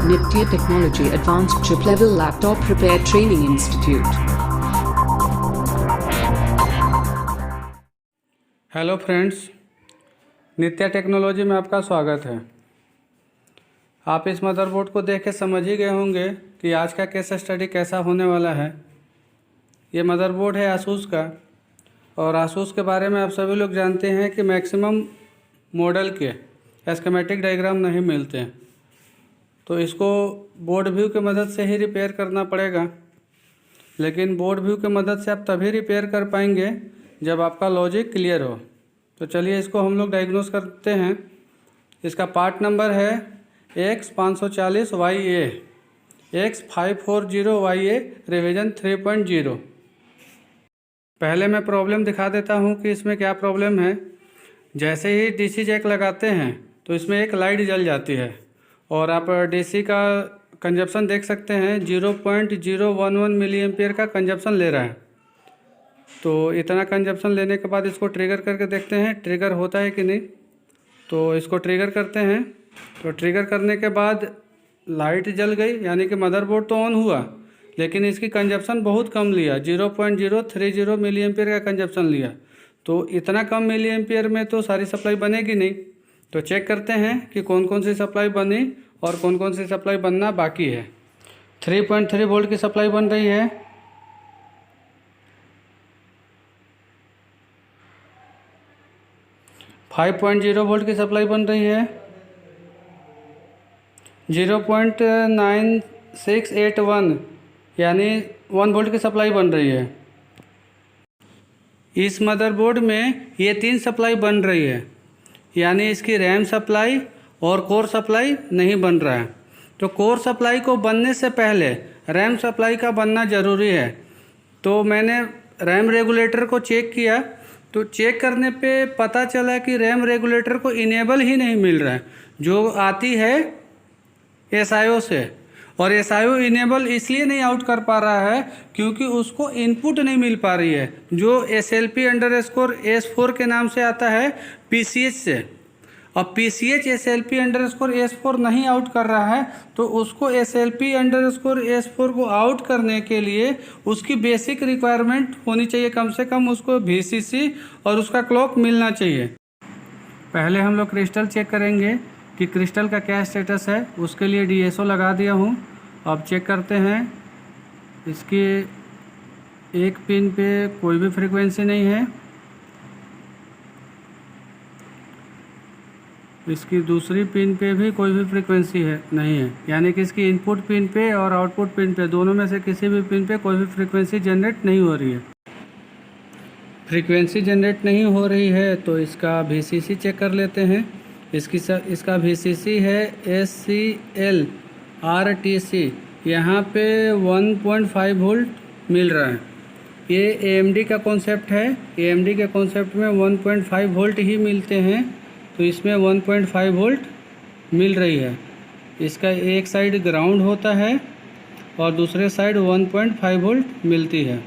Nitya Technology Advanced Chip Level Laptop Repair Training Institute. Hello friends, Nitya Technology में आपका स्वागत है। आप इस मदरबोर्ड को देख के समझ ही गए होंगे कि आज का केस स्टडी कैसा होने वाला है। ये मदरबोर्ड है आसूस का, और आसूस के बारे में आप सभी लोग जानते हैं कि मैक्सिमम मॉडल के एस्केमेटिक डायग्राम नहीं मिलते हैं, तो इसको बोर्ड व्यू की मदद से ही रिपेयर करना पड़ेगा। लेकिन बोर्ड व्यू की मदद से आप तभी रिपेयर कर पाएंगे जब आपका लॉजिक क्लियर हो। तो चलिए इसको हम लोग डायग्नोस करते हैं। इसका पार्ट नंबर है X540YA, X540YA रिवीजन 3.0। पहले मैं प्रॉब्लम दिखा देता हूँ कि इसमें क्या प्रॉब्लम है। जैसे ही डीसी जैक लगाते हैं तो इसमें एक लाइट जल जाती है, और आप डीसी का कंजप्शन देख सकते हैं 0.011 मिली एम्पियर का कंजप्शन ले रहा है। तो इतना कंजप्शन लेने के बाद इसको ट्रिगर करके देखते हैं ट्रिगर होता है कि नहीं। तो इसको ट्रिगर करते हैं, तो ट्रिगर करने के बाद लाइट जल गई, यानी कि मदरबोर्ड तो ऑन हुआ, लेकिन इसकी कंजप्शन बहुत कम लिया, 0.030 मिली एम्पियर का कंजप्शन लिया। तो इतना कम मिली एम्पियर में तो सारी सप्लाई बनेगी नहीं। तो चेक करते हैं कि कौन कौन सी सप्लाई बनी और कौन कौन सी सप्लाई बनना बाकी है। 3.3 वोल्ट की सप्लाई बन रही है, 5.0 वोल्ट की सप्लाई बन रही है, 0.9681 यानी 1 वोल्ट की सप्लाई बन रही है। इस मदरबोर्ड में ये 3 सप्लाई बन रही है, यानी इसकी रैम सप्लाई और कोर सप्लाई नहीं बन रहा है। तो कोर सप्लाई को बनने से पहले रैम सप्लाई का बनना ज़रूरी है। तो मैंने रैम रेगुलेटर को चेक किया, तो चेक करने पे पता चला कि रैम रेगुलेटर को इनेबल ही नहीं मिल रहा है। जो आती है एसआईओ से, और एसआईओ इनेबल इसलिए नहीं आउट कर पा रहा है क्योंकि उसको इनपुट नहीं मिल पा रही है, जो SLP_S4 के नाम से आता है PCH से। अब PCH SLP_S4 नहीं आउट कर रहा है, तो उसको SLP_S4 को आउट करने के लिए उसकी बेसिक रिक्वायरमेंट होनी चाहिए, कम से कम उसको VCC और उसका क्लॉक मिलना चाहिए। पहले हम लोग क्रिस्टल चेक करेंगे कि क्रिस्टल का क्या स्टेटस है। उसके लिए DSO लगा दिया हूँ। अब चेक करते हैं, इसकी एक पिन पे कोई भी फ्रीक्वेंसी नहीं है, इसकी दूसरी पिन पे भी कोई भी फ्रीक्वेंसी नहीं है, यानी कि इसकी इनपुट पिन पे और आउटपुट पिन पे दोनों में से किसी भी पिन पे कोई भी फ्रीक्वेंसी जनरेट नहीं हो रही है। फ्रीक्वेंसी जनरेट नहीं हो रही है तो इसका VCC चेक कर लेते हैं। इसका VCC है SCL/RTC, यहाँ पे 1.5 वोल्ट मिल रहा है। ये AMD का कॉन्सेप्ट है, AMD के कॉन्सेप्ट में 1.5 वोल्ट ही मिलते हैं, तो इसमें 1.5 वोल्ट मिल रही है। इसका एक साइड ग्राउंड होता है और दूसरे साइड 1.5 वोल्ट मिलती है,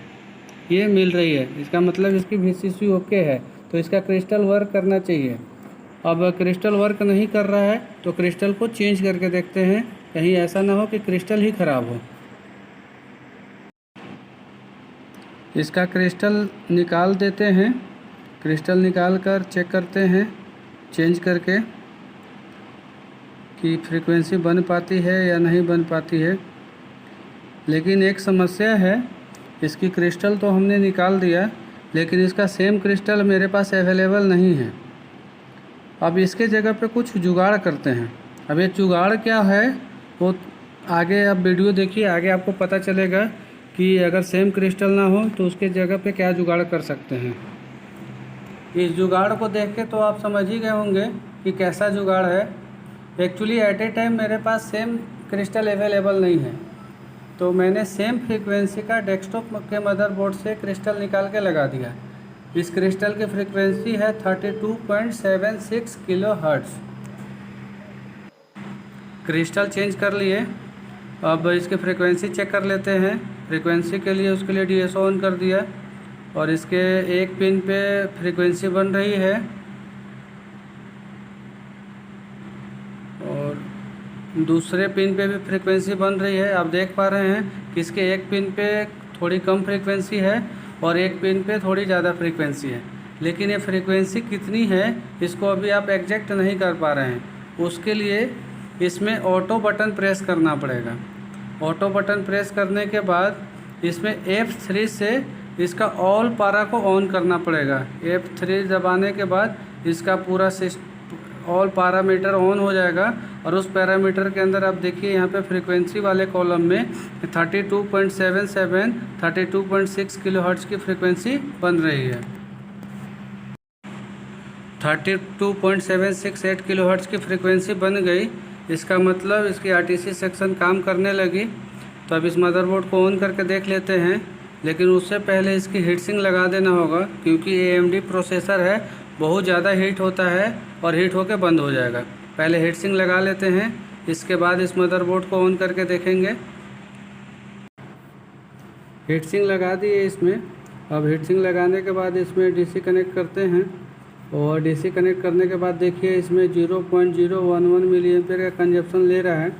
ये मिल रही है। इसका मतलब इसकी VCC ओके है, तो इसका क्रिस्टल वर्क करना चाहिए। अब क्रिस्टल वर्क नहीं कर रहा है तो क्रिस्टल को चेंज करके देखते हैं, कहीं ऐसा ना हो कि क्रिस्टल ही ख़राब हो। इसका क्रिस्टल निकाल देते हैं, क्रिस्टल निकाल कर चेक करते हैं चेंज करके कि फ्रीक्वेंसी बन पाती है या नहीं बन पाती है। लेकिन एक समस्या है, इसकी क्रिस्टल तो हमने निकाल दिया, लेकिन इसका सेम क्रिस्टल मेरे पास अवेलेबल नहीं है। अब इसके जगह पे कुछ जुगाड़ करते हैं। अब ये जुगाड़ क्या है वो आगे आप वीडियो देखिए, आगे आपको पता चलेगा कि अगर सेम क्रिस्टल ना हो तो उसके जगह पे क्या जुगाड़ कर सकते हैं। इस जुगाड़ को देख के तो आप समझ ही गए होंगे कि कैसा जुगाड़ है। एक्चुअली एट ए टाइम मेरे पास सेम क्रिस्टल अवेलेबल नहीं है, तो मैंने सेम फ्रीक्वेंसी का डेस्कटॉप के मदरबोर्ड से क्रिस्टल निकाल के लगा दिया। इस क्रिस्टल की फ्रीक्वेंसी है 32.76 किलोहर्ट्ज़। क्रिस्टल चेंज कर लिए, अब इसकी फ्रीक्वेंसी चेक कर लेते हैं। फ्रीक्वेंसी के लिए उसके लिए DSO ऑन कर दिया, और इसके एक पिन पे फ्रीक्वेंसी बन रही है और दूसरे पिन पे भी फ्रीक्वेंसी बन रही है। आप देख पा रहे हैं कि इसके एक पिन पे थोड़ी कम फ्रीक्वेंसी है और एक पिन पे थोड़ी ज़्यादा फ्रीक्वेंसी है, लेकिन ये फ्रीक्वेंसी कितनी है इसको अभी आप एग्जैक्ट नहीं कर पा रहे हैं। उसके लिए इसमें ऑटो बटन प्रेस करना पड़ेगा। ऑटो बटन प्रेस करने के बाद इसमें F3 से इसका ऑल पारा को ऑन करना पड़ेगा। F3 दबाने के बाद इसका पूरा ऑल पैरामीटर ऑन हो जाएगा और उस पैरामीटर के अंदर आप देखिए यहाँ पे फ्रीक्वेंसी वाले कॉलम में 32.77 32.6 किलोहर्ट्ज की फ्रीक्वेंसी बन रही है। 32.768 किलोहर्ट्ज की फ्रीक्वेंसी बन गई। इसका मतलब इसकी आरटीसी सेक्शन काम करने लगी। तो अब इस मदरबोर्ड को ऑन करके देख लेते हैं, लेकिन उससे पहले इसकी हीट सिंक लगा देना होगा, क्योंकि AMD प्रोसेसर है, बहुत ज़्यादा हीट होता है और हीट होके बंद हो जाएगा। पहले हीट सिंक लगा लेते हैं, इसके बाद इस मदरबोर्ड को ऑन करके देखेंगे। हीट सिंक लगा दिए इसमें। अब हीट सिंक लगाने के बाद इसमें DC कनेक्ट करते हैं और DC कनेक्ट करने के बाद देखिए इसमें 0.011 मिली एम्पीयर का कंजप्शन ले रहा है।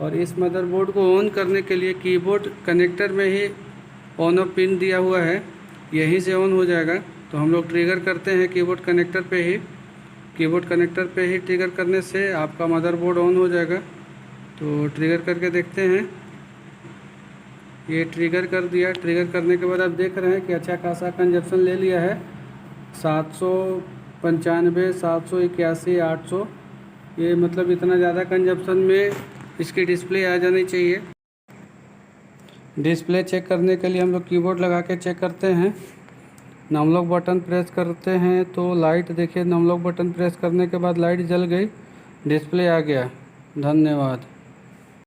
और इस मदरबोर्ड को ऑन करने के लिए कीबोर्ड कनेक्टर में ही ऑन ऑफ पिन दिया हुआ है, यहीं से ऑन हो जाएगा। तो हम लोग ट्रिगर करते हैं कीबोर्ड कनेक्टर पे ही। कीबोर्ड कनेक्टर पे ही ट्रिगर करने से आपका मदरबोर्ड ऑन हो जाएगा। तो ट्रिगर करके देखते हैं। ये ट्रिगर कर दिया। ट्रिगर करने के बाद आप देख रहे हैं कि अच्छा खासा कंजप्शन ले लिया है, 795, 781, 800। ये मतलब इतना ज़्यादा कंजप्शन में इसकी डिस्प्ले आ जानी चाहिए। डिस्प्ले चेक करने के लिए हम लोग कीबोर्ड लगा के चेक करते हैं। नमलॉक बटन प्रेस करते हैं तो लाइट देखिए, नमलॉक बटन प्रेस करने के बाद लाइट जल गई, डिस्प्ले आ गया। धन्यवाद।